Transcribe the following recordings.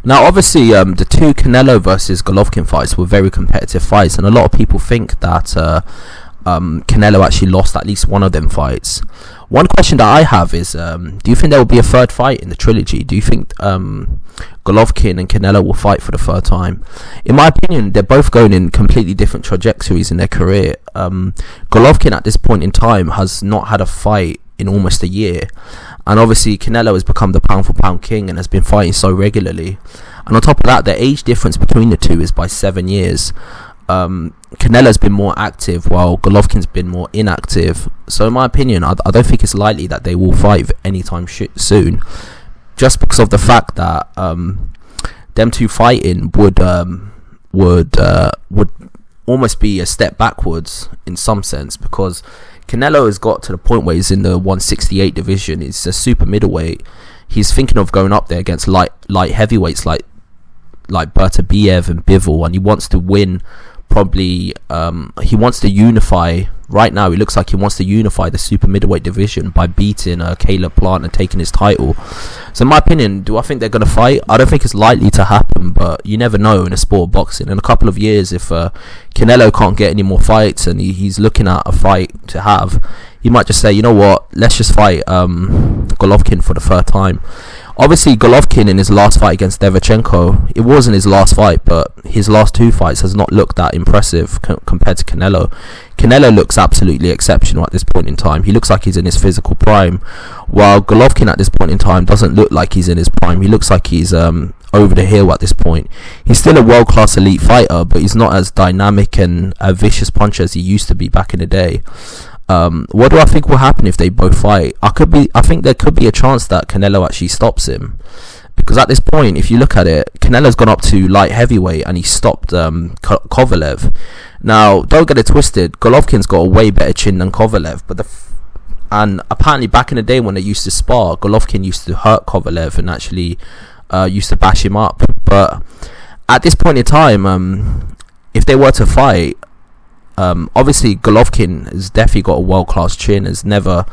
Now, obviously, the two Canelo versus Golovkin fights were very competitive fights, and a lot of people think that Canelo actually lost at least one of them fights. One question that I have is, do you think there will be a third fight in the trilogy? Do you think Golovkin and Canelo will fight for the third time? In my opinion, they're both going in completely different trajectories in their career. Golovkin at this point in time has not had a fight in almost a year, and obviously Canelo has become the pound for pound king and has been fighting so regularly, and on top of that, the age difference between the two is by 7 years. Canelo's been more active while Golovkin's been more inactive, so in my opinion, I don't think it's likely that they will fight anytime soon, just because of the fact that them two fighting would almost be a step backwards in some sense, because Canelo has got to the point where he's in the 168 division. It's a super middleweight. He's thinking of going up there against light heavyweights like Bertabiev and Bivol, and he wants to win. Probably he wants to unify. Right now, it looks like he wants to unify the super middleweight division by beating Caleb Plant and taking his title. So in my opinion, do I think they're going to fight? I don't think it's likely to happen, but you never know in a sport of boxing. In a couple of years, if Canelo can't get any more fights and he's looking at a fight to have, he might just say, you know what, let's just fight Golovkin for the third time. Obviously, Golovkin in his last fight against Derevchenko, it wasn't his last fight, but his last two fights has not looked that impressive compared to Canelo. Canelo looks absolutely exceptional at this point in time. He looks like he's in his physical prime, while Golovkin at this point in time doesn't look like he's in his prime. He looks like he's over the hill at this point. He's still a world-class elite fighter, but he's not as dynamic and a vicious puncher as he used to be back in the day. What do I think will happen if they both fight? I think there could be a chance that Canelo actually stops him, because at this point, if you look at it, Canelo's gone up to light heavyweight and he stopped Kovalev. Now, don't get it twisted, Golovkin's got a way better chin than Kovalev, and apparently back in the day when they used to spar, Golovkin used to hurt Kovalev and actually used to bash him up. But at this point in time, if they were to fight, obviously Golovkin has definitely got a world-class chin, has never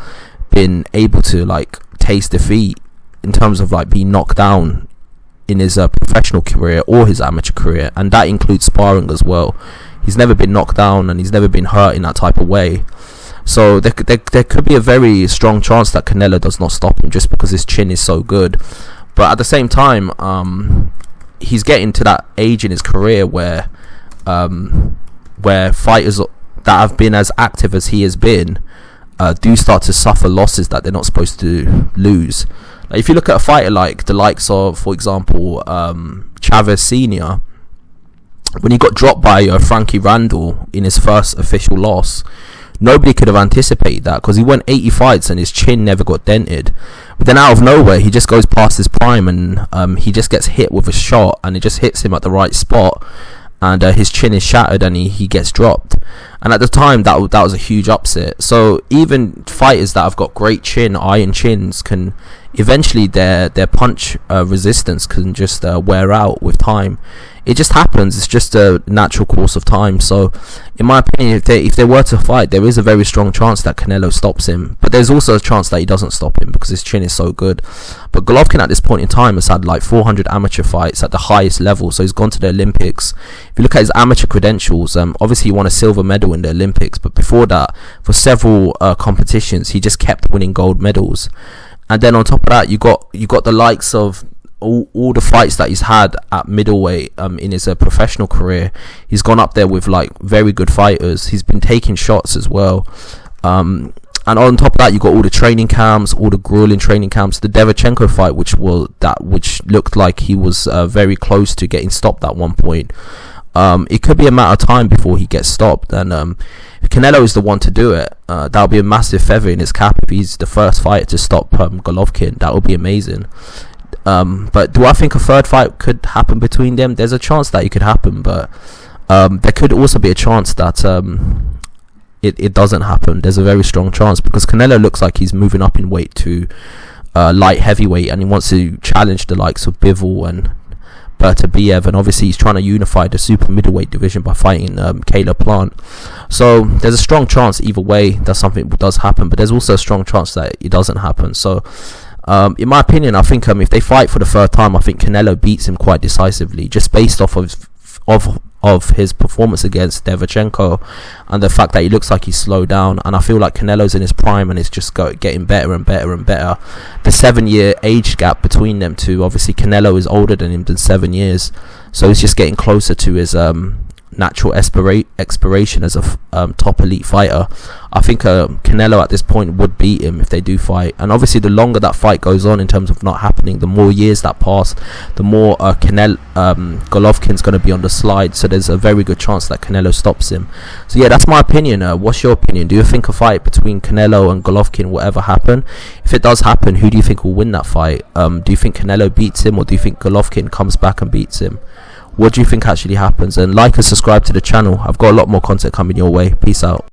been able to taste defeat in terms of being knocked down in his professional career or his amateur career, and that includes sparring as well. He's never been knocked down and he's never been hurt in that type of way. So there could be a very strong chance that Canelo does not stop him just because his chin is so good. But at the same time, he's getting to that age in his career where fighters that have been as active as he has been do start to suffer losses that they're not supposed to lose. If you look at a fighter like the likes of, for example, Chavez Sr., when he got dropped by Frankie Randall in his first official loss, nobody could have anticipated that, because he went 80 fights and his chin never got dented. But then out of nowhere, he just goes past his prime and he just gets hit with a shot, and it just hits him at the right spot, and his chin is shattered and he gets dropped. And at the time, that was a huge upset. So even fighters that have got great chin, iron chins, can eventually their punch resistance can just wear out with time. It just happens. It's just a natural course of time. So in my opinion, if they were to fight, there is a very strong chance that Canelo stops him, but there's also a chance that he doesn't stop him because his chin is so good. But Golovkin at this point in time has had 400 amateur fights at the highest level, so he's gone to the Olympics. If you look at his amateur credentials, obviously he won a silver medal in the Olympics, but before that, for several competitions, he just kept winning gold medals. And then on top of that, you got the likes of all the fights that he's had at middleweight in his professional career. He's gone up there with very good fighters. He's been taking shots as well. And on top of that, you got all the training camps, all the grueling training camps. The Derevchenko fight, which looked like he was very close to getting stopped at one point. It could be a matter of time before he gets stopped, and if Canelo is the one to do it, that'll be a massive feather in his cap. If he's the first fighter to stop Golovkin, that would be amazing. But do I think a third fight could happen between them? There's a chance that it could happen, but there could also be a chance that it doesn't happen. There's a very strong chance, because Canelo looks like he's moving up in weight to light heavyweight, and he wants to challenge the likes of Bivol and Bertabiev, and obviously he's trying to unify the super middleweight division by fighting Caleb Plant. So there's a strong chance either way that something does happen, but there's also a strong chance that it doesn't happen. So In my opinion, I think if they fight for the third time, I think Canelo beats him quite decisively, just based off of his performance against Derevchenko and the fact that he looks like he's slowed down. And I feel like Canelo's in his prime and it's just getting better and better and better. The 7-year age gap between them two, obviously Canelo is older than him than 7 years, so he's just getting closer to his natural expiration as a top elite fighter. I think Canelo at this point would beat him if they do fight, and obviously the longer that fight goes on in terms of not happening, the more years that pass, the more Golovkin's going to be on the slide, so there's a very good chance that Canelo stops him. So yeah, that's my opinion. What's your opinion? Do you think a fight between Canelo and Golovkin will ever happen? If it does happen, who do you think will win that fight? Do you think Canelo beats him, or do you think Golovkin comes back and beats him? What do you think actually happens? And like and subscribe to the channel. I've got a lot more content coming your way. Peace out.